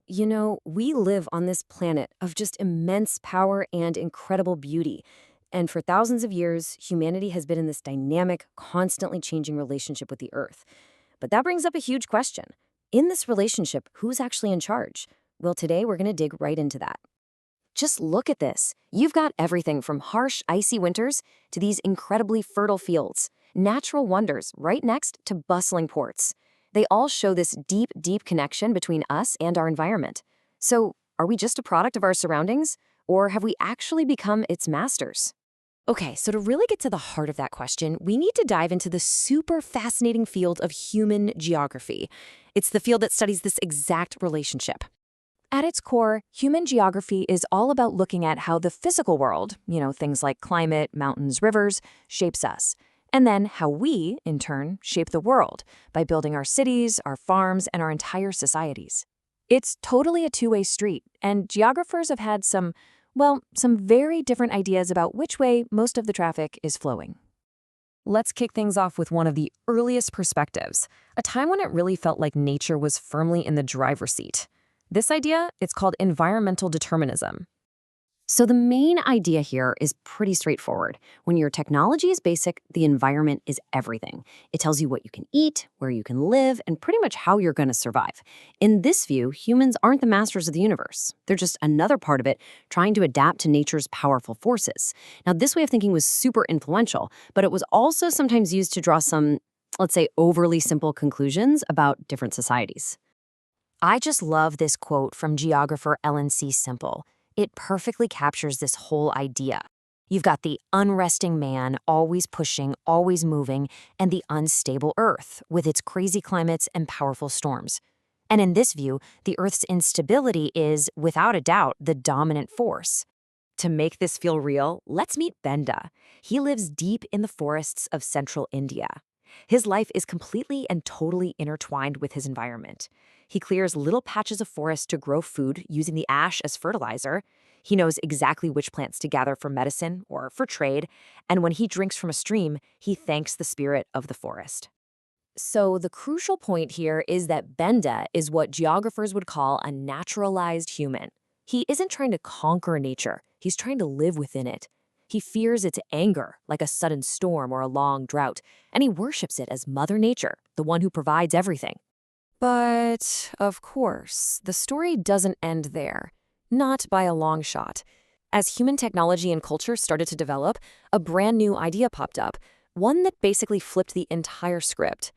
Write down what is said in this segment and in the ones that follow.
You know, we live on this planet of just immense power and incredible beauty. And for thousands of years, humanity has been in this dynamic, constantly changing relationship with the Earth. But that brings up a huge question. In this relationship, who's actually in charge? Well, today we're going to dig right into that. Just look at this. You've got everything from harsh, icy winters to these incredibly fertile fields, natural wonders right next to bustling ports. They all show this deep, deep connection between us and our environment. So, are we just a product of our surroundings, or have we actually become its masters? Okay, so to really get to the heart of that question, we need to dive into the super fascinating field of human geography. It's the field that studies this exact relationship. At its core, human geography is all about looking at how the physical world, things like climate, mountains, rivers, shapes us. And then how we, in turn, shape the world by building our cities, our farms, and our entire societies. It's totally a two-way street, and geographers have had some very different ideas about which way most of the traffic is flowing. Let's kick things off with one of the earliest perspectives, a time when it really felt like nature was firmly in the driver's seat. This idea, it's called environmental determinism. So the main idea here is pretty straightforward. When your technology is basic, the environment is everything. It tells you what you can eat, where you can live, and pretty much how you're going to survive. In this view, humans aren't the masters of the universe. They're just another part of it trying to adapt to nature's powerful forces. Now, this way of thinking was super influential, but it was also sometimes used to draw some, let's say, overly simple conclusions about different societies. I just love this quote from geographer Ellen C. Simple. It perfectly captures this whole idea. You've got the unresting man, always pushing, always moving, and the unstable Earth, with its crazy climates and powerful storms. And in this view, the Earth's instability is, without a doubt, the dominant force. To make this feel real, let's meet Benda. He lives deep in the forests of central India. His life is completely and totally intertwined with his environment. He clears little patches of forest to grow food using the ash as fertilizer. He knows exactly which plants to gather for medicine or for trade, and when he drinks from a stream, he thanks the spirit of the forest. So the crucial point here is that Benda is what geographers would call a naturalized human. He isn't trying to conquer nature, he's trying to live within it. He fears its anger, like a sudden storm or a long drought, and he worships it as Mother Nature, the one who provides everything. But, of course, the story doesn't end there. Not by a long shot. As human technology and culture started to develop, a brand new idea popped up, one that basically flipped the entire script.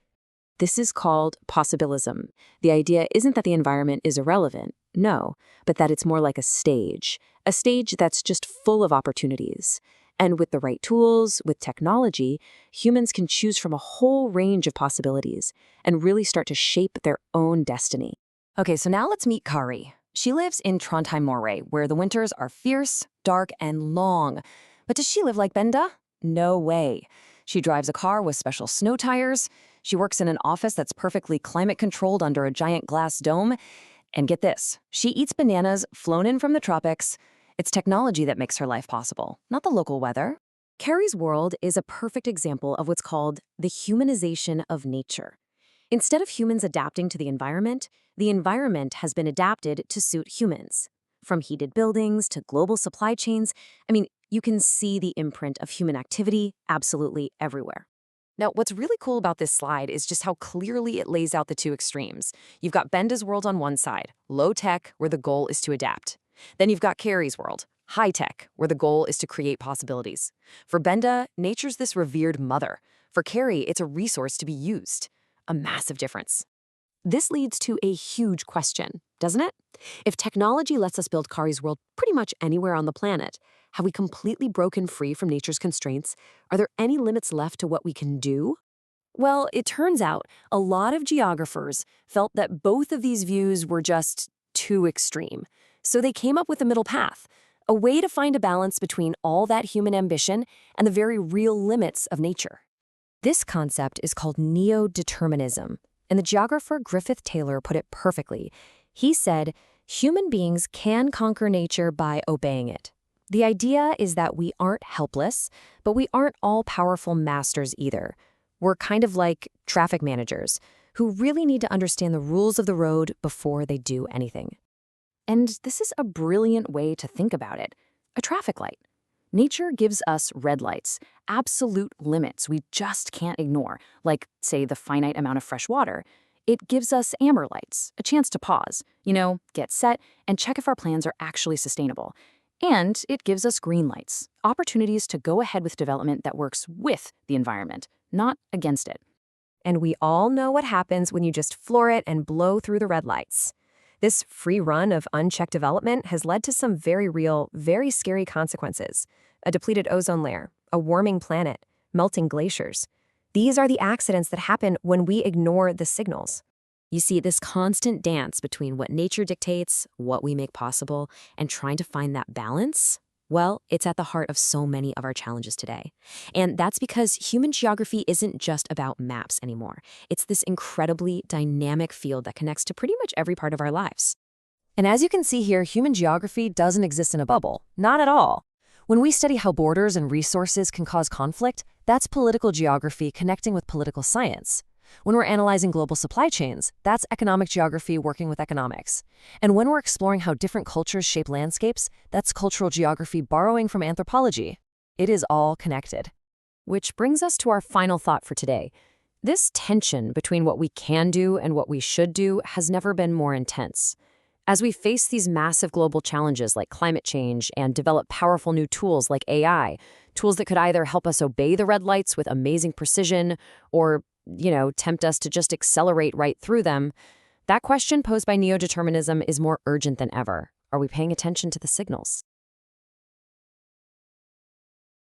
This is called possibilism. The idea isn't that the environment is irrelevant, no, but that it's more like a stage that's just full of opportunities. And with the right tools, with technology, humans can choose from a whole range of possibilities and really start to shape their own destiny. Okay, so now let's meet Kari. She lives in Trondheim, Norway, where the winters are fierce, dark, and long. But does she live like Benda? No way. She drives a car with special snow tires. She works in an office that's perfectly climate-controlled under a giant glass dome. And get this, she eats bananas flown in from the tropics. It's technology that makes her life possible, not the local weather. Kari's world is a perfect example of what's called the humanization of nature. Instead of humans adapting to the environment has been adapted to suit humans. From heated buildings to global supply chains, you can see the imprint of human activity absolutely everywhere. Now, what's really cool about this slide is just how clearly it lays out the two extremes. You've got Benda's world on one side, low tech, where the goal is to adapt. Then you've got Kari's world, high tech, where the goal is to create possibilities. For Benda, nature's this revered mother. For Kari, it's a resource to be used. A massive difference. This leads to a huge question, doesn't it? If technology lets us build Kari's world pretty much anywhere on the planet, have we completely broken free from nature's constraints? Are there any limits left to what we can do? Well, it turns out a lot of geographers felt that both of these views were just too extreme. So they came up with a middle path, a way to find a balance between all that human ambition and the very real limits of nature. This concept is called neo-determinism, and the geographer Griffith Taylor put it perfectly. He said, human beings can conquer nature by obeying it. The idea is that we aren't helpless, but we aren't all-powerful masters either. We're kind of like traffic managers who really need to understand the rules of the road before they do anything. And this is a brilliant way to think about it. A traffic light. Nature gives us red lights, absolute limits we just can't ignore, like, say, the finite amount of fresh water. It gives us amber lights, a chance to pause, get set, and check if our plans are actually sustainable. And it gives us green lights, opportunities to go ahead with development that works with the environment, not against it. And we all know what happens when you just floor it and blow through the red lights. This free run of unchecked development has led to some very real, very scary consequences. A depleted ozone layer, a warming planet, melting glaciers. These are the accidents that happen when we ignore the signals. You see, this constant dance between what nature dictates, what we make possible, and trying to find that balance, well, it's at the heart of so many of our challenges today. And that's because human geography isn't just about maps anymore. It's this incredibly dynamic field that connects to pretty much every part of our lives. And as you can see here, human geography doesn't exist in a bubble. Not at all. When we study how borders and resources can cause conflict, that's political geography connecting with political science. When we're analyzing global supply chains, that's economic geography working with economics. And when we're exploring how different cultures shape landscapes, that's cultural geography borrowing from anthropology. It is all connected. Which brings us to our final thought for today. This tension between what we can do and what we should do has never been more intense. As we face these massive global challenges like climate change and develop powerful new tools like AI, tools that could either help us obey the red lights with amazing precision or tempt us to just accelerate right through them, that question posed by neo-determinism is more urgent than ever. Are we paying attention to the signals?